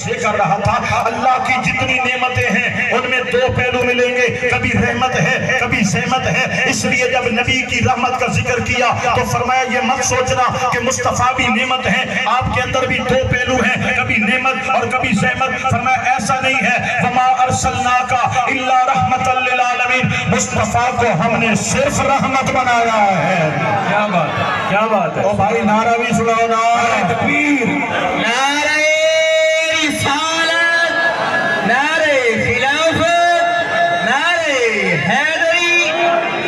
یہ کر رہا تھا اللہ کی جتنی نعمتیں ہیں ان میں دو پہلو ملیں گے، کبھی رحمت ہے کبھی زحمت ہے۔ اس لیے جب نبی کی رحمت کا ذکر کیا تو فرمایا یہ مت سوچنا کہ مصطفیٰ بھی نعمت ہے، آپ کے اندر بھی دو پہلو ہیں، کبھی نعمت اور کبھی زحمت۔ فرمایا ایسا نہیں ہے، وما ارسلناک الا رحمت للعالمین، مصطفیٰ کو ہم نے صرف رحمت بنایا ہے۔ کیا بات ہے، کیا بات ہے۔ او بھائی نعرہ بھی سناؤ، نعرہ تکبیر، نعرہ رسالت، نعرہ خلافت، نعرہ حیدری،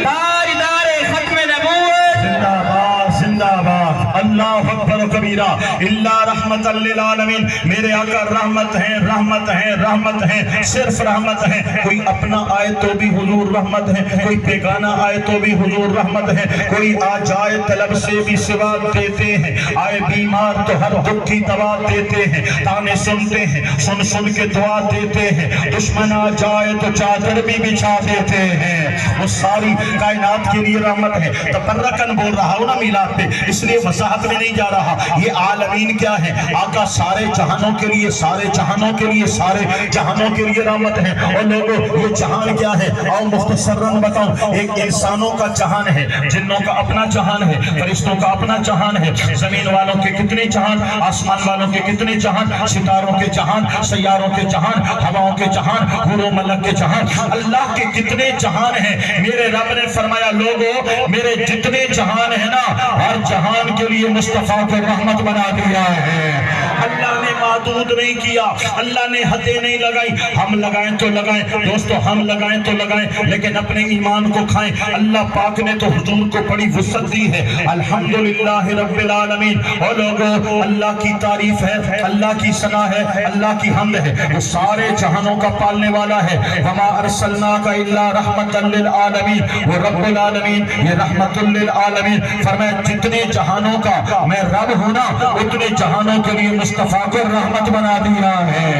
تاجدار ختم نبوت۔ زندہ باد زندہ باد، اللہ اکبر و کبیرہ، الا رحمت للعالمین، میرے آقا رحمت ہیں رحمت ہیں رحمت ہیں، صرف رحمت ہیں۔ کوئی اپنا آئے تو بھی حضور رحمت ہے، کوئی بیگانہ آئے تو بھی حضور رحمت ہے، کوئی آ جائے طلب سے بھی سوا دیتے ہیں، آئے بیمار تو ہر دکھ کی دوا دیتے ہیں، تانے سنتے ہیں سن سن کے دعا دیتے ہیں، دشمن آ جائے تو چادر بھی بچھا دیتے ہیں، وہ ساری کائنات کے لیے رحمت ہے۔ تبرکن بول رہا ہوں نا میلاد پہ، اس لیے وضاحت میں نہیں جا رہا۔ یہ عالمین کیا ہے؟ آقا سارے جہانوں کے لیے، سارے جہانوں کے لیے، سارے جہانوں کے لیے رحمت ہے۔ اور لوگوں یہ جہان کیا ہے؟ آؤ مختصراً بتاؤں۔ ایک انسانوں کا جہان ہے، جنوں کا اپنا جہان ہے، فرشتوں کا اپنا جہان ہے، زمین والوں کے کتنے جہان، آسمان والوں کے کتنے جہان، ستاروں کے جہان، سیاروں کے جہان، ہواؤں کے جہان، حور و ملک کے جہان، اللہ کے کتنے جہان ہیں۔ میرے رب نے فرمایا لوگوں میرے جتنے جہان ہیں نا، ہر جہان کے لیے مصطفیٰ کو رحمت بنا دیا ہے۔ اللہ نے محدود نہیں کیا، اللہ نے حدیں نہیں لگائی۔ ہم لگائیں تو لگائیں دوستو، ہم لگائیں تو لگائیں، لیکن اپنے ایمان کو کھائیں۔ اللہ پاک نے تو حضور کو بڑی وسعت دی ہے، الحمدللہ رب العالمین۔ اور لوگوں اللہ کی تعریف ہے، اللہ کی ثنا ہے، اللہ کی حمد ہے، وہ سارے جہانوں کا پالنے والا ہے۔ وما ارسلناک الا رحمت للعالمین، وہ رب العالمین، یہ رحمت للعالمین۔ فرمایا جتنے جہانوں کا میں رب ہوں نا، اتنے جہانوں کے لیے مصطفیٰ کو رحمت بنا دیا ہے۔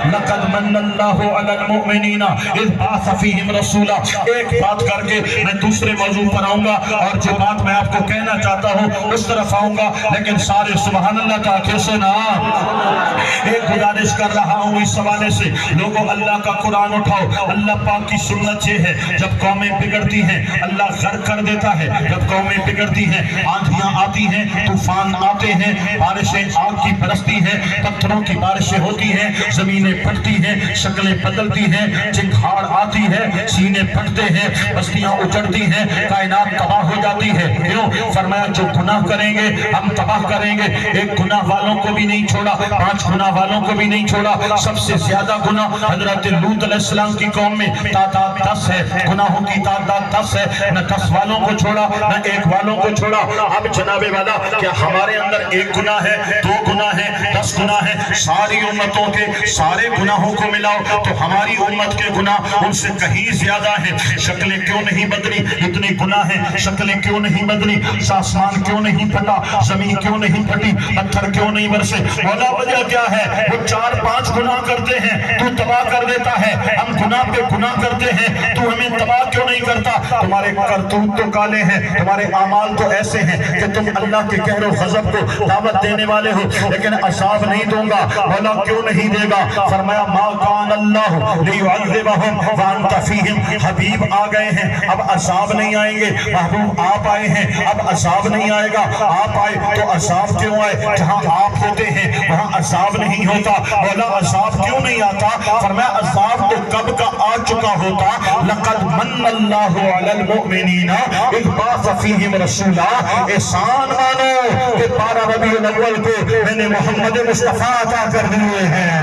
لقد من اللہ علی المؤمنین اذ بعث فیہم رسولا۔ ایک بات کر کے میں دوسرے موضوع پر آؤں گا، اور جو بات میں آپ کو کہنا چاہتا ہوں اس طرف آؤں گا، لیکن سارے سبحان اللہ کا کیسے نا۔ ایک گزارش کر رہا ہوں اس حوالے سے، لوگوں اللہ کا قرآن اٹھاؤ۔ اللہ پاک کی سنت یہ ہے جب قومیں بگڑتی ہیں اللہ غرق کر دیتا ہے، جب قومیں بگڑتی ہیں آندھیاں آتی ہیں، طوفان آتے ہیں، بارشیں آگ کی برستی ہیں، پتھروں کی بارشیں ہوتی ہیں، زمینیں پھٹتی ہیں، شکلیں بدلتی ہیں، چنگھاڑ آتی ہے، سینے پھٹتے ہیں، بستیاں اجڑتی ہیں، کائنات تباہ ہو جاتی ہے۔ کیوں؟ فرمایا جو گناہ کریں گے ہم تباہ کریں گے۔ ایک گناہ والوں کو بھی نہیں چھوڑا، 5 گناہ والوں کو بھی نہیں چھوڑا، سب سے زیادہ گناہ حضرت لوط علیہ السلام کی قوم میں تعداد 10 ہے، گناہوں کی تعداد 10 ہے، نہ 10 والوں کو چھوڑا نہ 1 والوں کو چھوڑا۔ اب جناب والا کیا ہمارے اندر 1 گناہ ہے، 2 گناہ ہے، 10 گناہ ہے؟ ساری امتوں کے سارے گناہوں کو ملاؤ تو ہماری امت کے گناہ ان سے کہیں زیادہ ہیں۔ شکلیں کیوں نہیں بدلی؟ اتنے گناہ ہیں، شکلیں کیوں نہیں بدلی؟ آسمان کیوں نہیں پھٹا؟ زمین کیوں نہیں پھٹی؟ پتھر کیوں نہیں برسے؟ مولا وجہ کیا ہے؟ وہ 4-5 گناہ کرتے ہیں تو تباہ کر دیتا ہے، ہم گناہ پہ گناہ کرتے ہیں تو ہمیں تباہ کیوں نہیں کرتا؟ تمہارے کرتوت تو کالے ہیں، تمہارے اعمال تو ایسے ہیں کہ تم اللہ کے قہر و غضب کو دعوت دینے والے ہو، لیکن عذاب نہیں دوں گا۔ مولا کیوں نہیں دے گا؟ فرمایا ما کان اللہ لیعذبہم وانت فیہم۔ حبیب آ گئے ہیں اب عذاب نہیں آئیں گے، محبوب آپ آئے ہیں اب عذاب نہیں آئے گا۔ آپ آئے تو عذاب کیوں آئے؟ جہاں آپ ہوتے ہیں وہاں عذاب نہیں ہوتا۔ مولا عذاب کیوں نہیں آتا؟ فرمایا عذاب تو کب کا آ چکا ہوتا۔ لقد من اللہ علی المؤمنین اذ بعث فیہم رسولا۔ احسان مانو کہ 12 ربیع الاول کو میں نے محمد مصطفیٰ عطا کر دیے ہیں۔